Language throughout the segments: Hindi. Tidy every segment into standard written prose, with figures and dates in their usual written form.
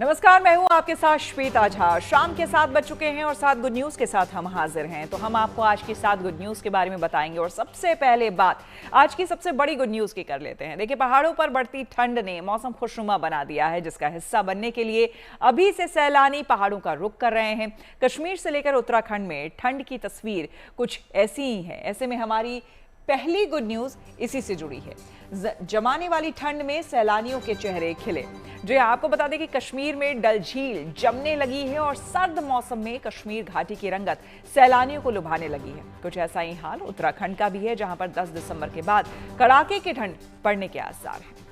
नमस्कार, मैं हूं आपके साथ श्वेता झा। शाम के 7 बज चुके हैं और 7 गुड न्यूज के साथ हम हाजिर हैं। तो हम आपको आज की 7 गुड न्यूज के बारे में बताएंगे और सबसे पहले बात आज की सबसे बड़ी गुड न्यूज की कर लेते हैं। देखिए, पहाड़ों पर बढ़ती ठंड ने मौसम खुशनुमा बना दिया है, जिसका हिस्सा बनने के लिए अभी से सैलानी पहाड़ों का रुख कर रहे हैं। कश्मीर से लेकर उत्तराखंड में ठंड की तस्वीर कुछ ऐसी ही है। ऐसे में हमारी पहली गुड न्यूज इसी से जुड़ी है। जमाने वाली ठंड में सैलानियों के चेहरे खिले। जी, आपको बता दें कि कश्मीर में डल झील जमने लगी है और सर्द मौसम में कश्मीर घाटी की रंगत सैलानियों को लुभाने लगी है। कुछ ऐसा ही हाल उत्तराखंड का भी है, जहां पर 10 दिसंबर के बाद कड़ाके की ठंड पड़ने के आसार हैं।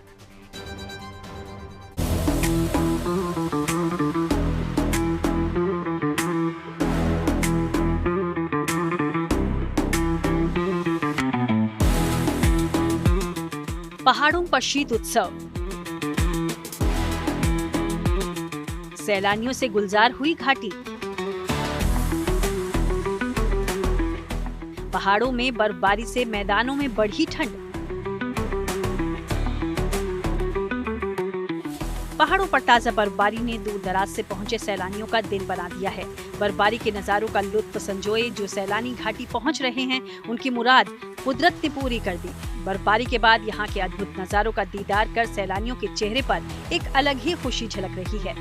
पहाड़ों पर शीत उत्सव, सैलानियों से गुलजार हुई घाटी। पहाड़ों में बर्फबारी से मैदानों में बढ़ी ठंड। पहाड़ों पर ताजा बर्फबारी ने दूर दराज से पहुंचे सैलानियों का दिन बना दिया है। बर्फबारी के नजारों का लुत्फ संजोए जो सैलानी घाटी पहुंच रहे हैं, उनकी मुराद कुदरत ने पूरी कर दी। बर्फबारी के बाद यहाँ के अद्भुत नजारों का दीदार कर सैलानियों के चेहरे पर एक अलग ही खुशी झलक रही है।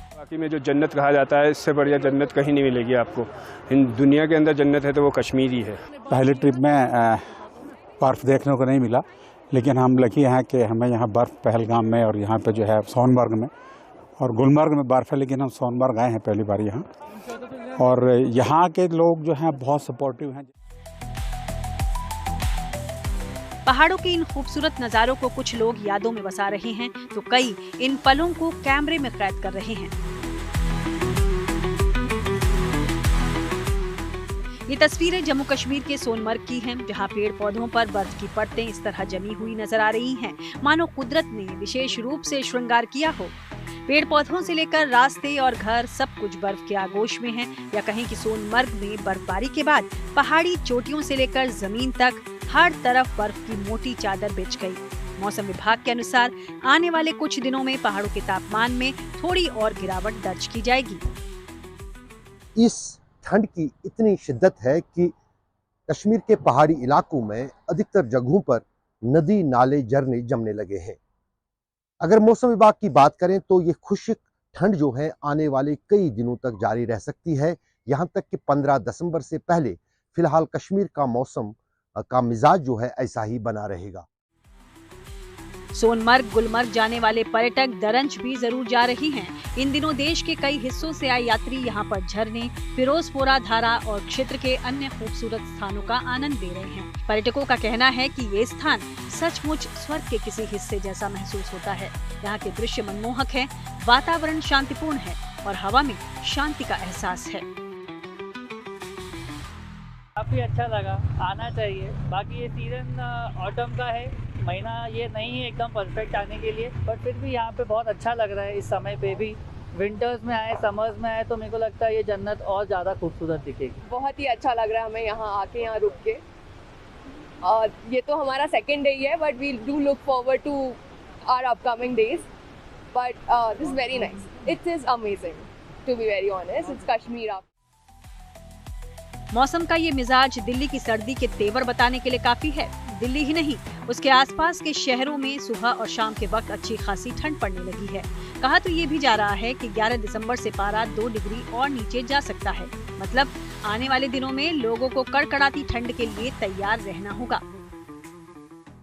बाकी में जो जन्नत कहा जाता है, इससे बढ़िया जन्नत कहीं नहीं मिलेगी आपको। दुनिया के अंदर जन्नत है तो वो कश्मीर ही है। पहले ट्रिप में बर्फ़ देखने को नहीं मिला, लेकिन हम लकी हैं कि हमें यहाँ बर्फ़ पहलगाम में और यहाँ पे जो है सोनमर्ग में और गुलमर्ग में बर्फ़ है, लेकिन हम सोनमर्ग आए हैं पहली बार यहाँ। और यहाँ के लोग जो हैं बहुत सपोर्टिव हैं। पहाड़ों के इन खूबसूरत नज़ारों को कुछ लोग यादों में बसा रहे हैं, तो कई इन पलों को कैमरे में कैद कर रहे हैं। ये तस्वीरें जम्मू कश्मीर के सोनमर्ग की हैं, जहां पेड़ पौधों पर बर्फ की परतें इस तरह जमी हुई नजर आ रही हैं, मानो कुदरत ने विशेष रूप से श्रृंगार किया हो। पेड़ पौधों से लेकर रास्ते और घर सब कुछ बर्फ के आगोश में है, या कहें कि सोनमर्ग में बर्फबारी के बाद पहाड़ी चोटियों से लेकर जमीन तक हर तरफ बर्फ की मोटी चादर बिछ गई। मौसम विभाग के अनुसार आने वाले कुछ दिनों में पहाड़ों के तापमान में थोड़ी और गिरावट दर्ज की जाएगी। इस ठंड की इतनी शिद्दत है कि कश्मीर के पहाड़ी इलाकों में अधिकतर जगहों पर नदी नाले झरने जमने लगे हैं। अगर मौसम विभाग की बात करें तो ये खुश्क ठंड जो है आने वाले कई दिनों तक जारी रह सकती है। यहाँ तक कि 15 दिसंबर से पहले फिलहाल कश्मीर का मौसम का मिजाज जो है ऐसा ही बना रहेगा। सोनमर्ग गुलमर्ग जाने वाले पर्यटक दरंज भी जरूर जा रही हैं। इन दिनों देश के कई हिस्सों से आए यात्री यहाँ पर झरने, फिरोजपुरा धारा और क्षेत्र के अन्य खूबसूरत स्थानों का आनंद ले रहे हैं। पर्यटकों का कहना है कि ये स्थान सचमुच स्वर्ग के किसी हिस्से जैसा महसूस होता है। यहाँ के दृश्य मनमोहक है, वातावरण शांतिपूर्ण है और हवा में शांति का एहसास है। काफ़ी अच्छा लगा, आना चाहिए। बाकी ये सीज़न ऑटम का है, महीना ये नहीं है एकदम परफेक्ट आने के लिए, बट फिर भी यहाँ पे बहुत अच्छा लग रहा है। इस समय पे भी विंटर्स में आए, समर्स में आए, तो मेरे को लगता है ये जन्नत और ज़्यादा खूबसूरत दिखेगी। बहुत ही अच्छा लग रहा है हमें यहाँ आके, यहाँ रुक के। और ये तो हमारा सेकेंड डे ही है, but we do look forward to our upcoming days. But this is very nice, it is amazing to be very honest. It's Kashmir. मौसम का ये मिजाज दिल्ली की सर्दी के तेवर बताने के लिए काफी है। दिल्ली ही नहीं, उसके आसपास के शहरों में सुबह और शाम के वक्त अच्छी खासी ठंड पड़ने लगी है। कहा तो ये भी जा रहा है कि 11 दिसंबर से पारा 2 डिग्री और नीचे जा सकता है। मतलब आने वाले दिनों में लोगों को कड़कड़ाती ठंड के लिए तैयार रहना होगा।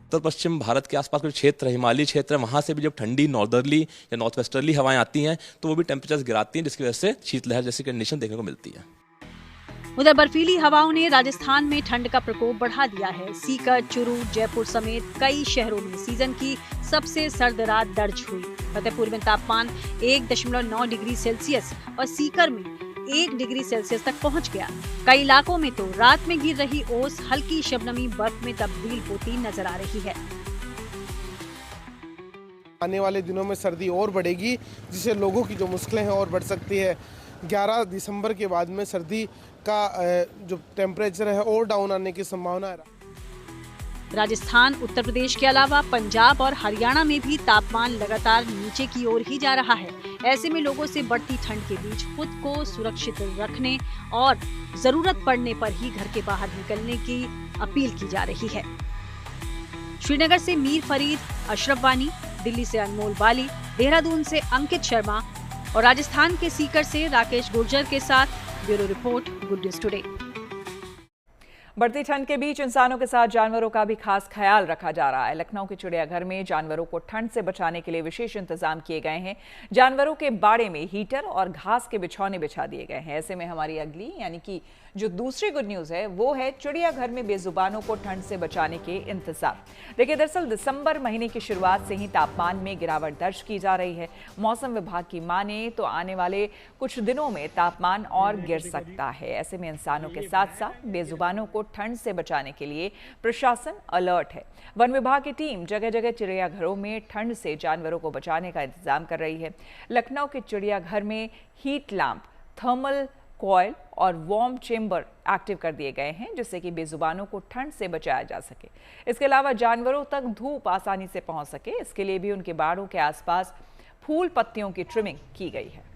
उत्तर पश्चिम भारत के आसपास कुछ क्षेत्र, हिमालयी क्षेत्र, वहाँ से भी जब ठंडी नॉर्दर्ली या नॉर्थ वेस्टर्ली हवाएं आती हैं तो वो भी टेम्परेचर गिराती हैं, जिसकी वजह से शीतलहर जैसी कंडीशन देखने को मिलती है। उधर बर्फीली हवाओं ने राजस्थान में ठंड का प्रकोप बढ़ा दिया है। सीकर, चुरू, जयपुर समेत कई शहरों में सीजन की सबसे सर्द रात दर्ज हुई। फतेहपुर में तापमान 1.9 डिग्री सेल्सियस और सीकर में 1 डिग्री सेल्सियस तक पहुंच गया। कई इलाकों में तो रात में गिर रही ओस हल्की शबनमी बर्फ में तब्दील होती नजर आ रही है। आने वाले दिनों में सर्दी और बढ़ेगी, जिससे लोगों की जो मुश्किलें हैं और बढ़ सकती है। 11 दिसंबर के बाद में सर्दी का जो टेम्परेचर है और डाउन आने की संभावना है। राजस्थान, उत्तर प्रदेश के अलावा पंजाब और हरियाणा में भी तापमान लगातार नीचे की ओर ही जा रहा है। ऐसे में लोगों से बढ़ती ठंड के बीच खुद को सुरक्षित रखने और जरूरत पड़ने पर ही घर के बाहर निकलने की अपील की जा रही है। श्रीनगर से मीर फरीद, अशरफ वानी, दिल्ली से अनमोल बाली, देहरादून से अंकित शर्मा और राजस्थान के सीकर से राकेश गुर्जर के साथ bureau report, good news today. बढ़ती ठंड के बीच इंसानों के साथ जानवरों का भी खास ख्याल रखा जा रहा है। लखनऊ के चिड़ियाघर में जानवरों को ठंड से बचाने के लिए विशेष इंतजाम किए गए हैं। जानवरों के बाड़े में हीटर और घास के बिछौने बिछा दिए गए हैं। ऐसे में हमारी अगली यानी कि जो दूसरी गुड न्यूज है वो है चिड़ियाघर में बेजुबानों को ठंड से बचाने के इंतजाम। देखिए, दरअसल दिसंबर महीने की शुरुआत से ही तापमान में गिरावट दर्ज की जा रही है। मौसम विभाग की माने तो आने वाले कुछ दिनों में तापमान और गिर सकता है। ऐसे में इंसानों के साथ साथ बेजुबानों को ठंड से बचाने के लिए प्रशासन अलर्ट है। वन विभाग की टीम जगह जगह चिड़ियाघरों में ठंड से जानवरों को बचाने का इंतजाम कर रही है। लखनऊ के चिड़ियाघर में हीट लैंप, थर्मल कॉयल और वार्म चेंबर एक्टिव कर दिए गए हैं, जिससे कि बेजुबानों को ठंड से बचाया जा सके। इसके अलावा जानवरों तक धूप आसानी से पहुंच सके, इसके लिए भी उनके बाड़ों के आसपास फूल पत्तियों की ट्रिमिंग की गई है।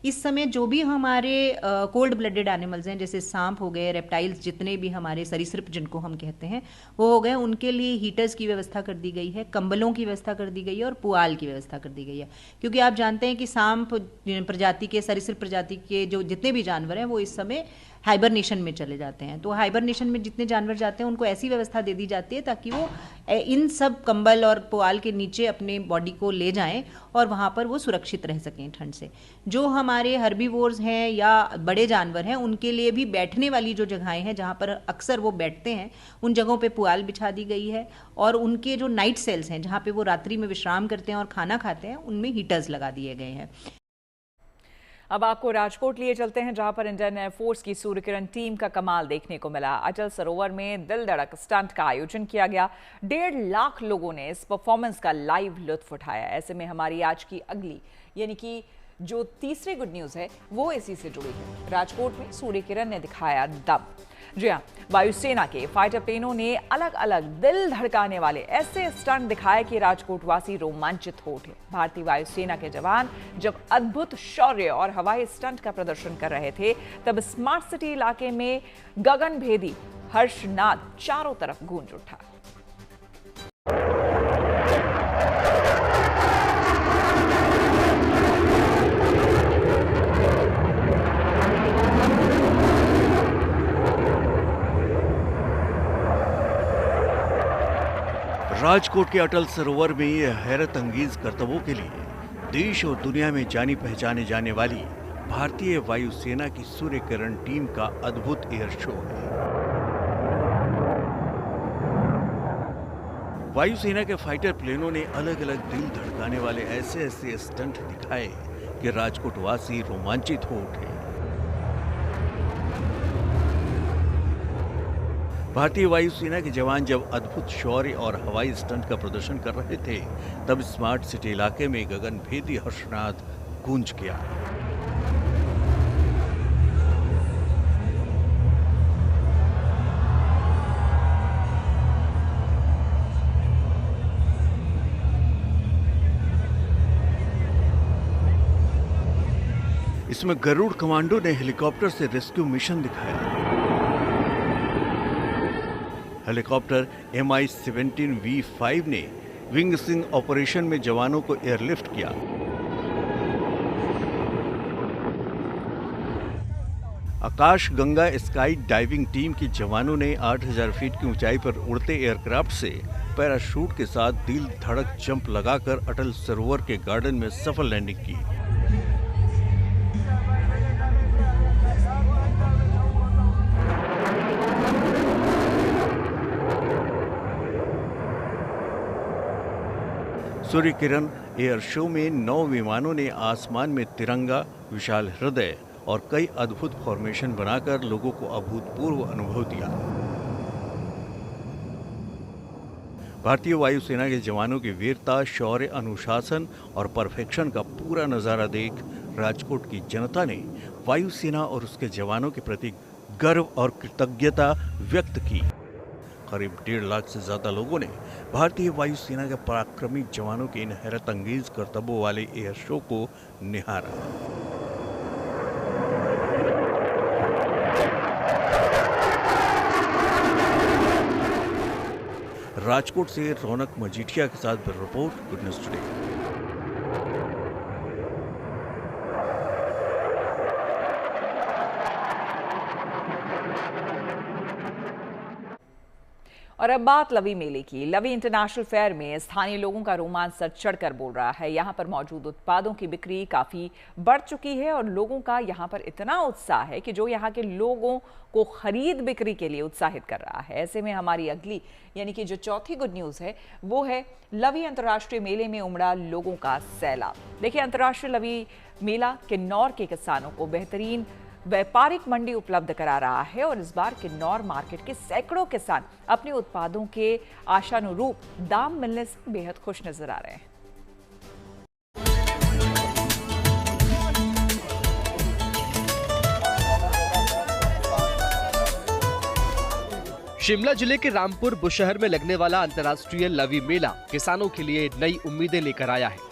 इस समय जो भी हमारे कोल्ड ब्लडेड एनिमल्स हैं, जैसे सांप हो गए, रेप्टाइल्स, जितने भी हमारे सरीसृप जिनको हम कहते हैं वो हो गए, उनके लिए हीटर्स की व्यवस्था कर दी गई है, कंबलों की व्यवस्था कर दी गई है और पुआल की व्यवस्था कर दी गई है। क्योंकि आप जानते हैं कि सांप प्रजाति के, सरीसृप प्रजाति के जो जितने भी जानवर हैं वो इस समय हाइबरनेशन में चले जाते हैं। तो हाइबरनेशन में जितने जानवर जाते हैं उनको ऐसी व्यवस्था दे दी जाती है ताकि वो इन सब कंबल और पुआल के नीचे अपने बॉडी को ले जाएं और वहाँ पर वो सुरक्षित रह सकें ठंड से। जो हमारे हर्बीवोर्स हैं या बड़े जानवर हैं उनके लिए भी बैठने वाली जो जगहें हैं जहाँ पर अक्सर वो बैठते हैं, उन जगहों पे पुआल बिछा दी गई है और उनके जो नाइट सेल्स हैं जहाँ पे वो रात्रि में विश्राम करते हैं और खाना खाते हैं, उनमें हीटर्स लगा दिए गए हैं। अब आपको राजकोट लिए चलते हैं, जहां पर इंडियन एयरफोर्स की सूर्य किरण टीम का कमाल देखने को मिला। अटल सरोवर में दिल धड़क स्टंट का आयोजन किया गया। 1.5 लाख लोगों ने इस परफॉर्मेंस का लाइव लुत्फ उठाया। ऐसे में हमारी आज की अगली यानी कि जो तीसरी गुड न्यूज है वो इसी से जुड़ी है। राजकोट में सूर्य किरण ने दिखाया दम। जी हाँ, वायुसेना के फाइटर प्लेनों ने अलग अलग दिल धड़काने वाले ऐसे स्टंट दिखाए कि राजकोटवासी रोमांचित हो उठे। भारतीय वायुसेना के जवान जब अद्भुत शौर्य और हवाई स्टंट का प्रदर्शन कर रहे थे, तब स्मार्ट सिटी इलाके में गगनभेदी हर्षनाद चारों तरफ गूंज उठा। राजकोट के अटल सरोवर में ये हैरत अंगेज करतबों के लिए देश और दुनिया में जानी पहचाने जाने वाली भारतीय वायुसेना की सूर्य किरण टीम का अद्भुत एयर शो है। वायुसेना के फाइटर प्लेनों ने अलग अलग दिल धड़काने वाले ऐसे ऐसे स्टंट दिखाए कि राजकोटवासी रोमांचित हो उठे। भारतीय वायुसेना के जवान जब अद्भुत शौर्य और हवाई स्टंट का प्रदर्शन कर रहे थे, तब स्मार्ट सिटी इलाके में गगनभेदी हर्षनाद गूंज गया। इसमें गरुड़ कमांडो ने हेलीकॉप्टर से रेस्क्यू मिशन दिखाया। हेलीकॉप्टर MI-17V5 ने विंग स्टिंग ऑपरेशन में जवानों को एयरलिफ्ट किया। आकाश गंगा स्काई डाइविंग टीम की जवानों ने 8000 फीट की ऊंचाई पर उड़ते एयरक्राफ्ट से पैराशूट के साथ दिल धड़क जंप लगाकर अटल सरोवर के गार्डन में सफल लैंडिंग की। सूर्य किरण एयर शो में 9 विमानों ने आसमान में तिरंगा, विशाल हृदय और कई अद्भुत फॉर्मेशन बनाकर लोगों को अभूतपूर्व अनुभव दिया। भारतीय वायुसेना के जवानों की वीरता, शौर्य, अनुशासन और परफेक्शन का पूरा नजारा देख राजकोट की जनता ने वायुसेना और उसके जवानों के प्रति गर्व और कृतज्ञता व्यक्त की। करीब 1.5 लाख से ज्यादा लोगों ने भारतीय वायुसेना के पराक्रमी जवानों के इन हैरत अंगेज करतबों वाले एयर शो को निहारा। राजकोट से रौनक मजीठिया के साथ रिपोर्ट, गुड न्यूज टुडे। और अब बात लवी मेले की। लवी इंटरनेशनल फेयर में स्थानीय लोगों का रोमांच सर चढ़कर बोल रहा है। यहाँ पर मौजूद उत्पादों की बिक्री काफी बढ़ चुकी है और लोगों का यहाँ पर इतना उत्साह है कि जो यहाँ के लोगों को खरीद बिक्री के लिए उत्साहित कर रहा है। ऐसे में हमारी अगली यानी कि जो चौथी गुड न्यूज है वो है लवी अंतर्राष्ट्रीय मेले में उमड़ा लोगों का सैलाब। देखिए, अंतर्राष्ट्रीय लवी मेला किन्नौर के किसानों को बेहतरीन व्यापारिक मंडी उपलब्ध करा रहा है और इस बार किन्नौर मार्केट के सैकड़ों किसान अपने उत्पादों के आशानुरूप दाम मिलने से बेहद खुश नजर आ रहे हैं। शिमला जिले के रामपुर बुशहर में लगने वाला अंतर्राष्ट्रीय लवी मेला किसानों के लिए नई उम्मीदें लेकर आया है।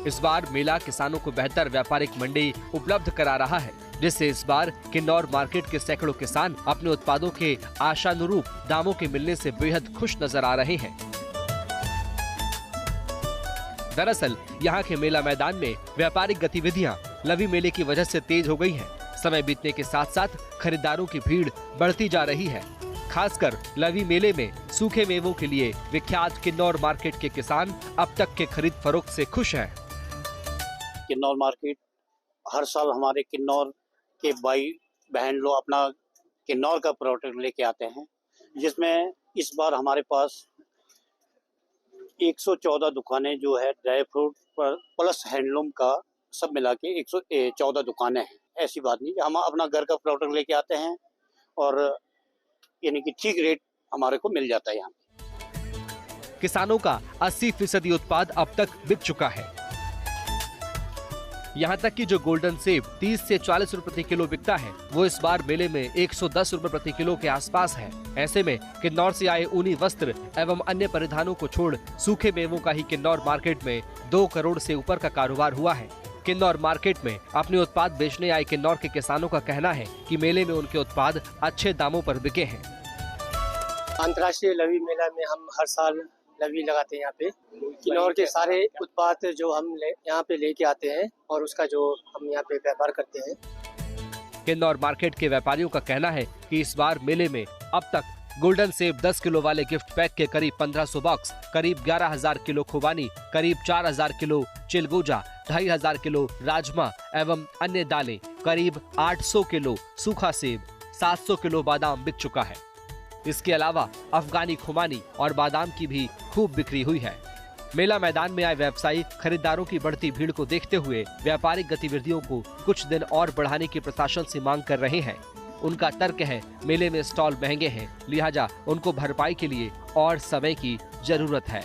इस बार मेला किसानों को बेहतर व्यापारिक मंडी उपलब्ध करा रहा है, जिससे इस बार किन्नौर मार्केट के सैकड़ों किसान अपने उत्पादों के आशानुरूप दामों के मिलने से बेहद खुश नजर आ रहे हैं। दरअसल यहाँ के मेला मैदान में व्यापारिक गतिविधियाँ लवी मेले की वजह से तेज हो गई हैं। समय बीतने के साथ साथ खरीदारों की भीड़ बढ़ती जा रही है। खासकर लवी मेले में सूखे मेवों के लिए विख्यात किन्नौर मार्केट के किसान अब तक के खरीद फरोख्त से खुश हैं। किन्नौर मार्केट हर साल हमारे किन्नौर के भाई बहन लोग अपना किन्नौर का प्रोडक्ट लेके आते हैं, जिसमें इस बार हमारे पास 114 दुकानें जो है ड्राई फ्रूट पर प्लस हैंडलूम का सब मिला के 114 दुकानें हैं। ऐसी बात नहीं, हम अपना घर का प्रोडक्ट लेके आते हैं और यानी कि ठीक रेट हमारे को मिल जाता है। यहाँ किसानों का 80% उत्पाद अब तक बिक चुका है। यहाँ तक कि जो गोल्डन सेब 30 से 40 रुपए प्रति किलो बिकता है, वो इस बार मेले में 110 रुपए प्रति किलो के आसपास है। ऐसे में किन्नौर से आए ऊनी वस्त्र एवं अन्य परिधानों को छोड़ सूखे मेवों का ही किन्नौर मार्केट में 2 करोड़ से ऊपर का कारोबार हुआ है। किन्नौर मार्केट में अपने उत्पाद बेचने आए किन्नौर के किसानों का कहना है कि मेले में उनके उत्पाद अच्छे दामों पर बिके हैं। अंतर्राष्ट्रीय लवी मेला में हम हर साल लवी लगाते हैं। यहाँ पे किन्नौर के सारे उत्पाद जो हम यहाँ पे लेके आते हैं और उसका जो हम यहाँ पे व्यापार करते हैं। किन्नौर मार्केट के व्यापारियों का कहना है कि इस बार मेले में अब तक गोल्डन सेब 10 किलो वाले गिफ्ट पैक के करीब 1500 बॉक्स, करीब 11,000 किलो खुबानी, करीब 4,000 किलो चिलगोजा, 2,500 किलो राजमा एवं अन्य दालें, करीब 800 किलो सूखा सेब, 700 किलो बादाम बिक चुका है। इसके अलावा अफगानी खुमानी और बादाम की भी खूब बिक्री हुई है। मेला मैदान में आए व्यवसायी खरीदारों की बढ़ती भीड़ को देखते हुए व्यापारिक गतिविधियों को कुछ दिन और बढ़ाने की प्रशासन से मांग कर रहे हैं। उनका तर्क है, मेले में स्टॉल महंगे हैं, लिहाजा उनको भरपाई के लिए और समय की जरूरत है।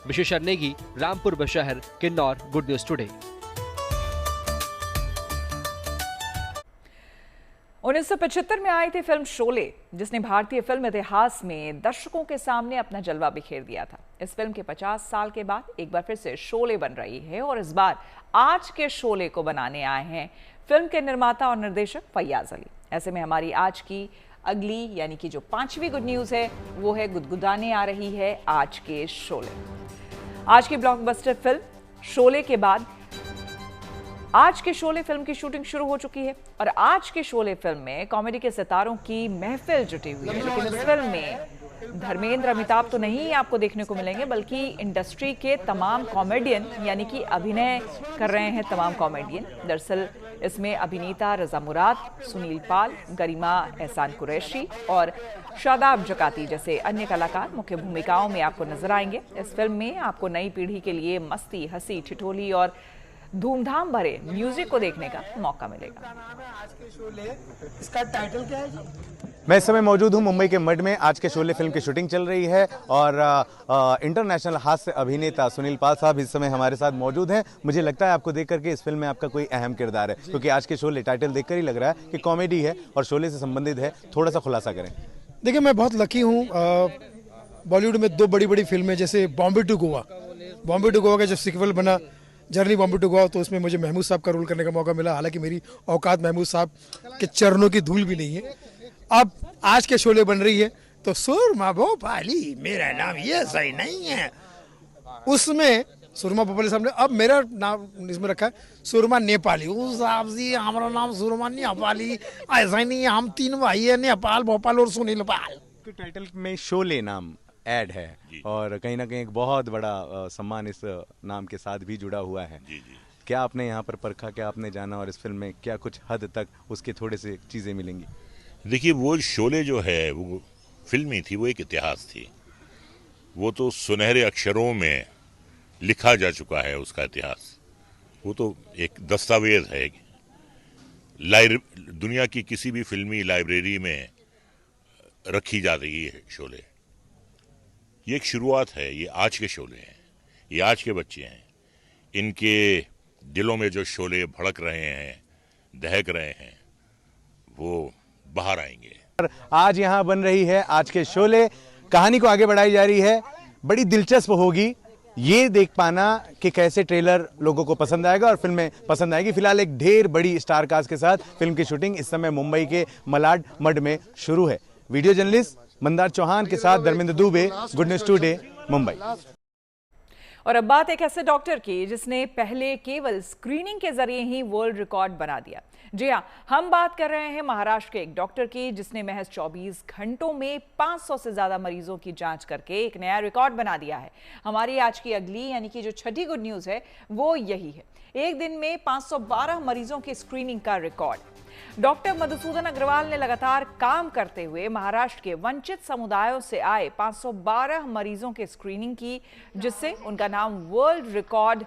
विशेषज्ञ Negi, Rampur Bushahr, Kinnaur, good news today. 1975 में आई थी फिल्म शोले, जिसने भारतीय फिल्म इतिहास में दर्शकों के सामने अपना जलवा बिखेर दिया था। इस फिल्म के 50 साल के बाद एक बार फिर से शोले बन रही है और इस बार आज के शोले को बनाने आए हैं फिल्म के निर्माता और निर्देशक फैयाज अली। ऐसे में हमारी आज की अगली यानी कि जो 5वीं गुड न्यूज है वो है गुदगुदाने आ रही है आज के शोले। आज की ब्लॉकबस्टर फिल्म शोले के बाद आज के शोले फिल्म की शूटिंग शुरू हो चुकी है और आज के शोले फिल्म में कॉमेडी के सितारों की महफिल जुटी हुई है। लेकिन इस फिल्म में धर्मेंद्र, अमिताभ तो नहीं आपको देखने को मिलेंगे, बल्कि इंडस्ट्री के तमाम कॉमेडियन यानी कि अभिनय कर रहे हैं तमाम कॉमेडियन। दरअसल इसमें अभिनेता रजा मुराद, सुनील पाल, गरिमा एहसान कुरैशी और शादाब जकाती जैसे अन्य कलाकार मुख्य भूमिकाओं में आपको नजर आएंगे। इस फिल्म में आपको नई पीढ़ी के लिए मस्ती, हंसी, ठिठोली और धूमधाम भरे म्यूजिक को देखने का मौका मिलेगा। इसका टाइटल क्या है? मैं इस समय मौजूद हूं मुंबई के मड में। आज के शोले फिल्म की शूटिंग चल रही है और इंटरनेशनल हास्य अभिनेता सुनील पाल साहब इस समय हमारे साथ मौजूद हैं। मुझे लगता है आपको देख करके इस फिल्म में आपका कोई अहम किरदार है, क्योंकि आज के शोले टाइटल देखकर ही लग रहा है कि कॉमेडी है और शोले से संबंधित है। थोड़ा सा खुलासा करें। देखिए, मैं बहुत लकी हूँ। बॉलीवुड में 2 बड़ी बड़ी फिल्में, जैसे बॉम्बे टू गोवा का जब सीक्वल बना जर्नी बॉम्बे टू गोवा, तो उसमें मुझे महमूद साहब का रोल करने का मौका मिला। हालांकि मेरी औकात महमूद साहब के चरणों की धूल भी नहीं है। अब आज के शोले बन रही है तो सुरमा भोपाली मेरा नाम ये सही नहीं है, उसमें सुरमा भोपाली साहब ने अब मेरा नाम इसमें रखा है सुरमा नेपाली। उस साहब जी हमारा नाम सुरमा नेपाली ऐसा ही नहीं है, हम 3 भाई है, नेपाल, भोपाल और सुनील पाल। टाइटल में शोले नाम ऐड है और कहीं ना कहीं एक बहुत बड़ा सम्मान इस नाम के साथ भी जुड़ा हुआ है। क्या आपने यहाँ पर परखा, क्या आपने जाना और इस फिल्म में क्या कुछ हद तक उसके थोड़े से चीजें मिलेंगी? देखिए, वो शोले जो है वो फिल्म ही थी, वो एक इतिहास थी। वो तो सुनहरे अक्षरों में लिखा जा चुका है उसका इतिहास। वो तो एक दस्तावेज है। दुनिया की किसी भी फिल्मी लाइब्रेरी में रखी जा रही है शोले। ये एक शुरुआत है। ये आज के शोले हैं, ये आज के बच्चे हैं। इनके दिलों में जो शोले भड़क रहे हैं, दहक रहे हैं, वो बाहर आएंगे। आज यहाँ बन रही है आज के शोले, कहानी को आगे बढ़ाई जा रही है। बड़ी दिलचस्प होगी ये देख पाना कि कैसे ट्रेलर लोगों को पसंद आएगा और फिल्म में पसंद आएगी। फिलहाल एक ढेर बड़ी स्टार कास्ट के साथ फिल्म की शूटिंग इस समय मुंबई के मलाड मड में शुरू है। वीडियो जर्नलिस्ट मंदार चौहान के साथ Dharmendra Dubey, good news today, Mumbai. और अब बात एक ऐसे डॉक्टर की जिसने पहले केवल स्क्रीनिंग के जरिए ही वर्ल्ड रिकॉर्ड बना दिया। जी हाँ, हम बात कर रहे हैं महाराष्ट्र के एक डॉक्टर की जिसने महज 24 घंटों में 500 से ज्यादा मरीजों की जांच करके एक नया रिकॉर्ड बना दिया है। हमारी आज की अगली यानी कि जो छठी गुड न्यूज है वो यही है, एक दिन में 512 मरीजों की स्क्रीनिंग का रिकॉर्ड। डॉक्टर मधुसूदन अग्रवाल ने लगातार काम करते हुए महाराष्ट्र के वंचित समुदायों से आए 512 मरीजों की स्क्रीनिंग की, जिससे उनका नाम वर्ल्ड रिकॉर्ड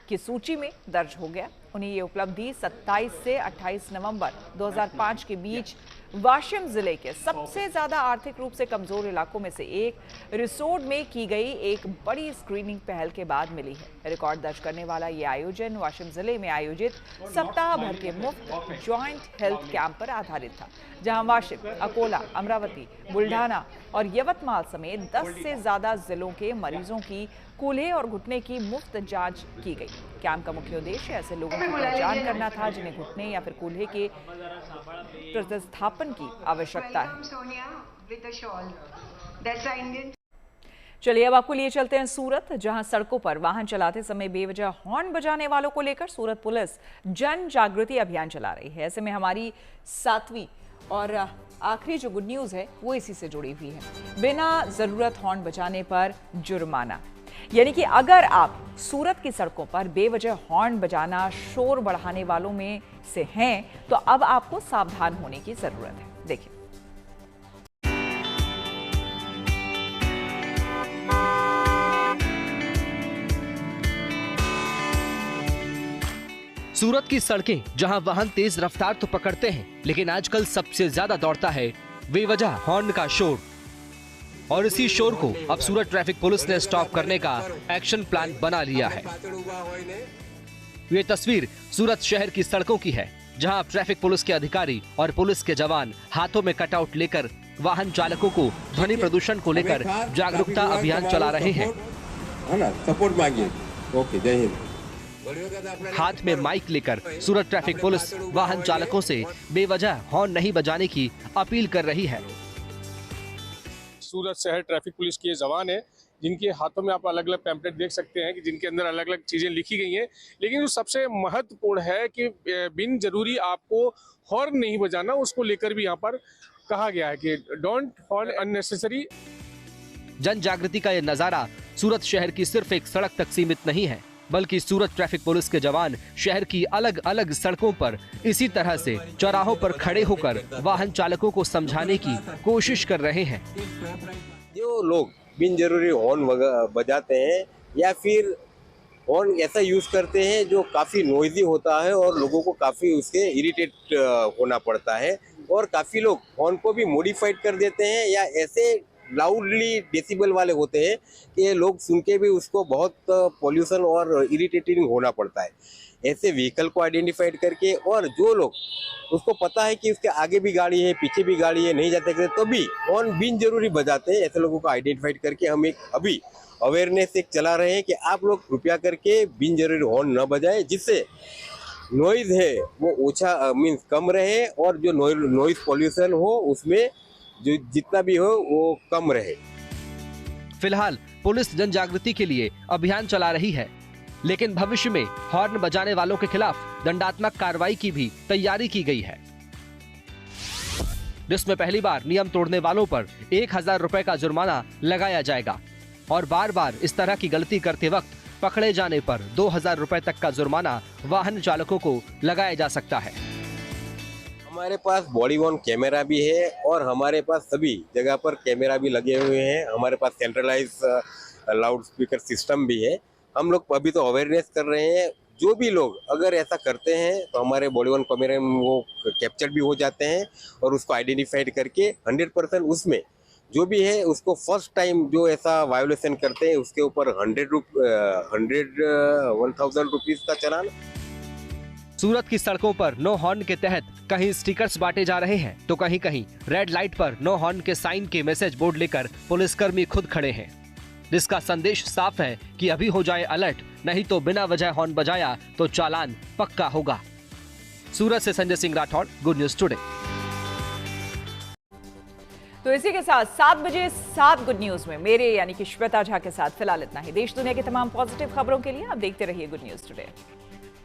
की सूची में दर्ज हो गया। उन्हें ये उपलब्धि 27 से 28 नवंबर 2005 के बीच वाशिम जिले के सबसे ज्यादा आर्थिक रूप से कमजोर इलाकों में से एक रिसोड में की गई एक बड़ी स्क्रीनिंग पहल के बाद मिली है। रिकॉर्ड दर्ज करने वाला ये आयोजन वाशिम जिले में आयोजित सप्ताह भर के मुफ्त ज्वाइंट हेल्थ कैंप पर आधारित था, जहां वाशिम, अकोला, अमरावती, बुल्ढाना और यवतमाल समेत 10 से ज्यादा जिलों के मरीजों की कूल्हे और घुटने की मुफ्त जांच की गई। कैंप का मुख्य उद्देश्य ऐसे लोगों की पहचान करना था जिन्हें घुटने या फिर कूल्हे के प्रतिस्थापन की आवश्यकता है। चलिए अब आपको लिए चलते हैं सूरत, जहां सड़कों पर वाहन चलाते समय बेवजह हॉर्न बजाने वालों को लेकर सूरत पुलिस जन जागृति अभियान चला रही है। ऐसे में हमारी 7वीं और आखिरी जो गुड न्यूज है वो इसी से जुड़ी हुई है। बिना जरूरत हॉर्न बजाने पर जुर्माना, यानी कि अगर आप सूरत की सड़कों पर बेवजह हॉर्न बजाना शोर बढ़ाने वालों में से हैं तो अब आपको सावधान होने की जरूरत है। देखिए, सूरत की सड़कें जहां वाहन तेज रफ्तार तो पकड़ते हैं, लेकिन आजकल सबसे ज्यादा दौड़ता है बेवजह हॉर्न का शोर। और इसी शोर को अब सूरत ट्रैफिक पुलिस ने स्टॉप करने का एक्शन प्लान बना लिया है। ये तस्वीर सूरत शहर की सड़कों की है, जहां ट्रैफिक पुलिस के अधिकारी और पुलिस के जवान हाथों में कटआउट लेकर वाहन चालकों को ध्वनि प्रदूषण को लेकर जागरूकता अभियान चला रहे हैं। सपोर्ट मांगिए। ओके, जय हिंद। हाथ में माइक लेकर सूरत ट्रैफिक पुलिस वाहन चालकों से बेवजह हॉर्न नहीं बजाने की अपील कर रही है। सूरत शहर ट्रैफिक पुलिस के जवान है जिनके हाथों में आप अलग अलग पैम्पलेट देख सकते हैं कि जिनके अंदर अलग अलग चीजें लिखी गई हैं, लेकिन जो सबसे महत्वपूर्ण है कि बिन जरूरी आपको हॉर्न नहीं बजाना, उसको लेकर भी यहाँ पर कहा गया है कि डोंट हॉर्न अननेसेसरी। जन जागृति का यह नजारा सूरत शहर की सिर्फ एक सड़क तक सीमित नहीं है, बल्कि सूरत ट्रैफिक पुलिस के जवान शहर की अलग अलग सड़कों पर इसी तरह से चौराहों पर खड़े होकर वाहन चालकों को समझाने की कोशिश कर रहे हैं। जो लोग बिन जरूरी हॉर्न बजाते हैं या फिर हॉर्न ऐसा यूज़ करते हैं जो काफ़ी नॉइजी होता है और लोगों को काफ़ी उससे इरिटेट होना पड़ता है, और काफ़ी लोग हॉर्न को भी मॉडिफाइड कर देते हैं या ऐसे लाउडली डेसिबल वाले होते हैं कि लोग सुन के भी उसको बहुत पॉल्यूशन और इरिटेटिंग होना पड़ता है। ऐसे व्हीकल को आइडेंटिफाइड करके, और जो लोग उसको पता है कि उसके आगे भी गाड़ी है पीछे भी गाड़ी है नहीं जाते तो भी हॉर्न बिन जरूरी बजाते हैं, ऐसे लोगों को आइडेंटिफाइड करके हम एक अभी अवेयरनेस एक चला रहे हैं कि आप लोग कृपया करके बिन जरूरी हॉर्न न बजाएं, जिससे नॉइज है वो ओछा मीन्स कम रहे और जो नॉइज पॉल्यूशन हो उसमें जो जितना भी हो वो कम रहे। फिलहाल पुलिस जन जागृति के लिए अभियान चला रही है, लेकिन भविष्य में हॉर्न बजाने वालों के खिलाफ दंडात्मक कार्रवाई की भी तैयारी की गई है, जिसमें पहली बार नियम तोड़ने वालों पर 1000 रुपए का जुर्माना लगाया जाएगा और बार बार इस तरह की गलती करते वक्त पकड़े जाने पर 2000 रुपए तक का जुर्माना वाहन चालकों को लगाया जा सकता है। हमारे पास बॉडी वॉर्न कैमरा भी है और हमारे पास सभी जगह पर कैमरा भी लगे हुए हैं। हमारे पास सेंट्रलाइज लाउड स्पीकर सिस्टम भी है। हम लोग अभी तो अवेयरनेस कर रहे हैं, जो भी लोग अगर ऐसा करते हैं तो हमारे बॉडी वॉर्न कैमरे में वो कैप्चर भी हो जाते हैं और उसको आइडेंटिफाइड करके 100% उसमें जो भी है उसको फर्स्ट टाइम जो ऐसा वायोलेशन करते हैं उसके ऊपर 1000 रुपीज का चालान। सूरत की सड़कों पर नो हॉर्न के तहत कहीं स्टिकर्स बांटे जा रहे हैं तो कहीं कहीं रेड लाइट पर नो हॉर्न के साइन के मैसेज बोर्ड लेकर पुलिसकर्मी खुद खड़े हैं, जिसका संदेश साफ है कि अभी हो जाए अलर्ट, नहीं तो बिना वजह हॉर्न बजाया तो चालान पक्का होगा। सूरत से Sanjay Singh Rathore, good news today. तो इसी के साथ 7 बजे 7 गुड न्यूज में मेरे यानी कि श्वेता झा के साथ फिलहाल इतना ही। देश दुनिया की तमाम पॉजिटिव खबरों के लिए आप देखते रहिए गुड न्यूज टुडे।